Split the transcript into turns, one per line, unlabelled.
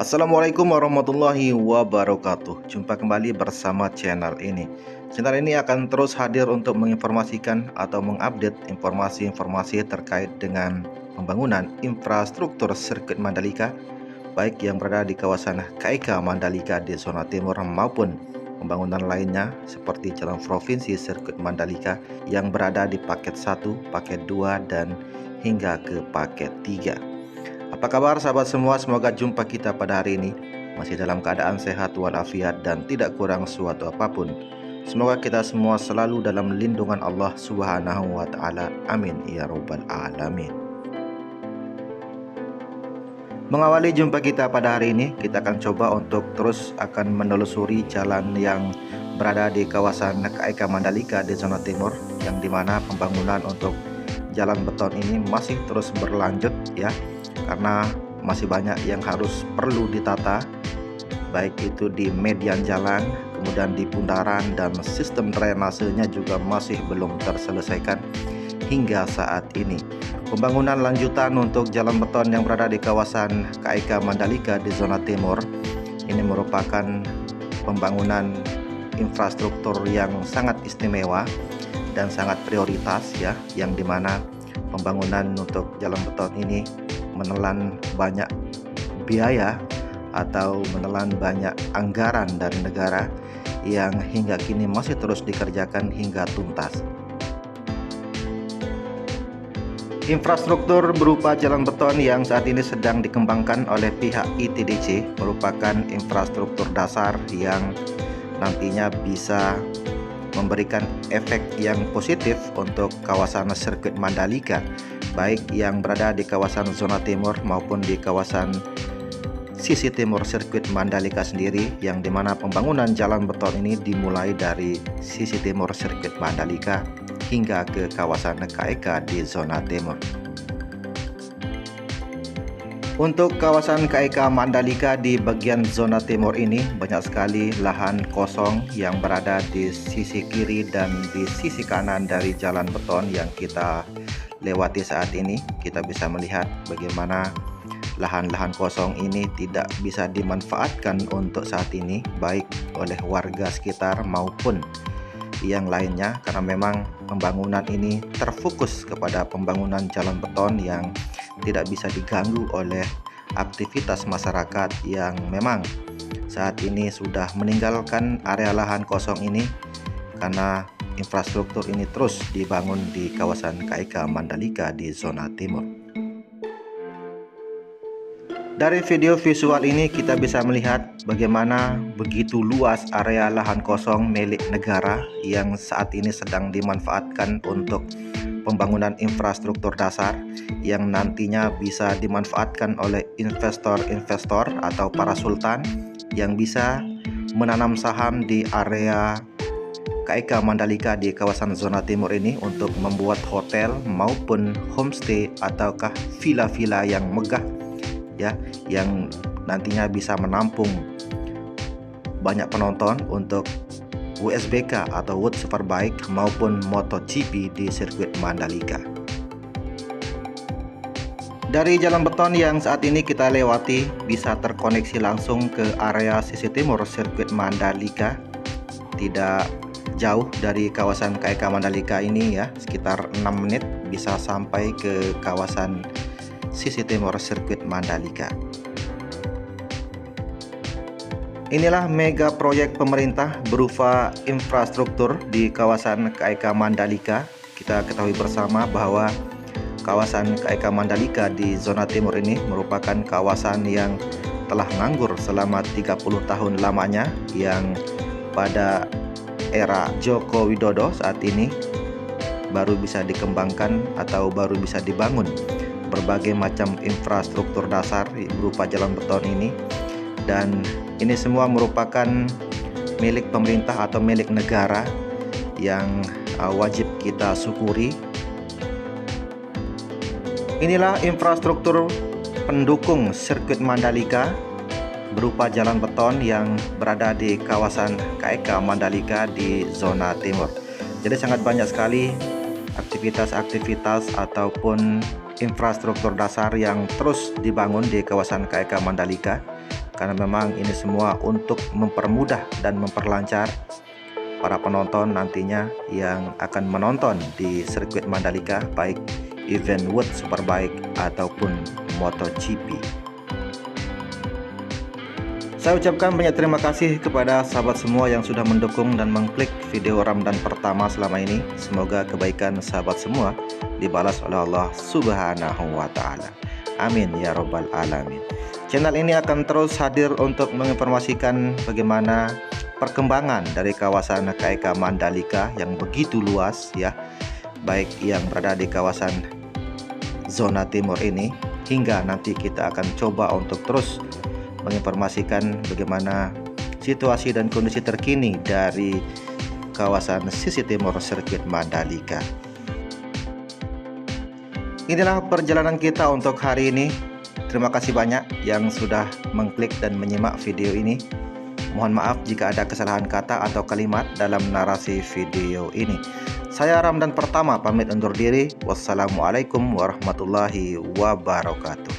Assalamualaikum warahmatullahi wabarakatuh. Jumpa kembali bersama channel ini. Channel ini akan terus hadir untuk menginformasikan atau mengupdate informasi-informasi terkait dengan pembangunan infrastruktur sirkuit Mandalika, baik yang berada di kawasan KIK Mandalika di zona timur maupun pembangunan lainnya seperti jalan provinsi sirkuit Mandalika yang berada di paket 1, paket 2 dan hingga ke paket 3. Apa kabar sahabat semua? Semoga jumpa kita pada hari ini masih dalam keadaan sehat walafiat dan tidak kurang suatu apapun. Semoga kita semua selalu dalam lindungan Allah Subhanahu wa taala. Amin ya rabbal alamin. Mengawali jumpa kita pada hari ini, kita akan coba untuk terus akan menelusuri jalan yang berada di kawasan KIK Mandalika di zona timur, yang dimana pembangunan untuk jalan beton ini masih terus berlanjut ya, karena masih banyak yang harus perlu ditata, baik itu di median jalan, kemudian di bundaran, dan sistem drainasenya juga masih belum terselesaikan hingga saat ini. Pembangunan lanjutan untuk jalan beton yang berada di kawasan KIK Mandalika di zona timur ini merupakan pembangunan infrastruktur yang sangat istimewa dan sangat prioritas ya, yang dimana pembangunan untuk jalan beton ini menelan banyak biaya atau menelan banyak anggaran dari negara yang hingga kini masih terus dikerjakan hingga tuntas. Infrastruktur berupa jalan beton yang saat ini sedang dikembangkan oleh pihak ITDC merupakan infrastruktur dasar yang nantinya bisa memberikan efek yang positif untuk kawasan sirkuit Mandalika, baik yang berada di kawasan zona timur maupun di kawasan sisi timur sirkuit Mandalika sendiri, yang dimana pembangunan jalan beton ini dimulai dari sisi timur sirkuit Mandalika hingga ke kawasan KIK di zona timur. Untuk kawasan KIK Mandalika di bagian zona timur ini banyak sekali lahan kosong yang berada di sisi kiri dan di sisi kanan dari jalan beton yang kita lewati saat ini. Kita bisa melihat bagaimana lahan-lahan kosong ini tidak bisa dimanfaatkan untuk saat ini, baik oleh warga sekitar maupun yang lainnya, karena memang pembangunan ini terfokus kepada pembangunan jalan beton yang tidak bisa diganggu oleh aktivitas masyarakat yang memang saat ini sudah meninggalkan area lahan kosong ini, karena infrastruktur ini terus dibangun di kawasan KIK Mandalika di zona timur. Dari video visual ini kita bisa melihat bagaimana begitu luas area lahan kosong milik negara yang saat ini sedang dimanfaatkan untuk pembangunan infrastruktur dasar yang nantinya bisa dimanfaatkan oleh investor-investor atau para sultan yang bisa menanam saham di area KIK Mandalika di kawasan zona timur ini untuk membuat hotel maupun homestay ataukah villa-villa yang megah ya, yang nantinya bisa menampung banyak penonton untuk WSBK atau World Superbike maupun MotoGP di sirkuit Mandalika. Dari jalan beton yang saat ini kita lewati bisa terkoneksi langsung ke area sisi timur sirkuit Mandalika, tidak jauh dari kawasan KIK Mandalika ini ya, sekitar 6 menit bisa sampai ke kawasan sisi timur sirkuit Mandalika. Inilah mega proyek pemerintah berupa infrastruktur di kawasan KIK Mandalika. Kita ketahui bersama bahwa kawasan KIK Mandalika di zona timur ini merupakan kawasan yang telah nganggur selama 30 tahun lamanya, yang pada era Joko Widodo saat ini baru bisa dikembangkan atau baru bisa dibangun berbagai macam infrastruktur dasar berupa jalan beton ini, dan ini semua merupakan milik pemerintah atau milik negara yang wajib kita syukuri. Inilah infrastruktur pendukung sirkuit Mandalika berupa jalan beton yang berada di kawasan KIK Mandalika di zona timur. Jadi sangat banyak sekali aktivitas-aktivitas ataupun infrastruktur dasar yang terus dibangun di kawasan KIK Mandalika, karena memang ini semua untuk mempermudah dan memperlancar para penonton nantinya yang akan menonton di sirkuit Mandalika, baik event World Superbike ataupun MotoGP. Saya ucapkan banyak terima kasih kepada sahabat semua yang sudah mendukung dan mengklik video Ramadan pertama selama ini. Semoga kebaikan sahabat semua dibalas oleh Allah Subhanahu wa Ta'ala. Amin ya Rabbal Alamin. Channel ini akan terus hadir untuk menginformasikan bagaimana perkembangan dari kawasan KAIK Mandalika yang begitu luas ya, baik yang berada di kawasan zona timur ini, hingga nanti kita akan coba untuk terus menginformasikan bagaimana situasi dan kondisi terkini dari kawasan sisi timur sirkuit Mandalika. Inilah perjalanan kita untuk hari ini. Terima kasih banyak yang sudah mengklik dan menyimak video ini. Mohon maaf jika ada kesalahan kata atau kalimat dalam narasi video ini. Saya Ramadan pertama pamit undur diri. Wassalamualaikum warahmatullahi wabarakatuh.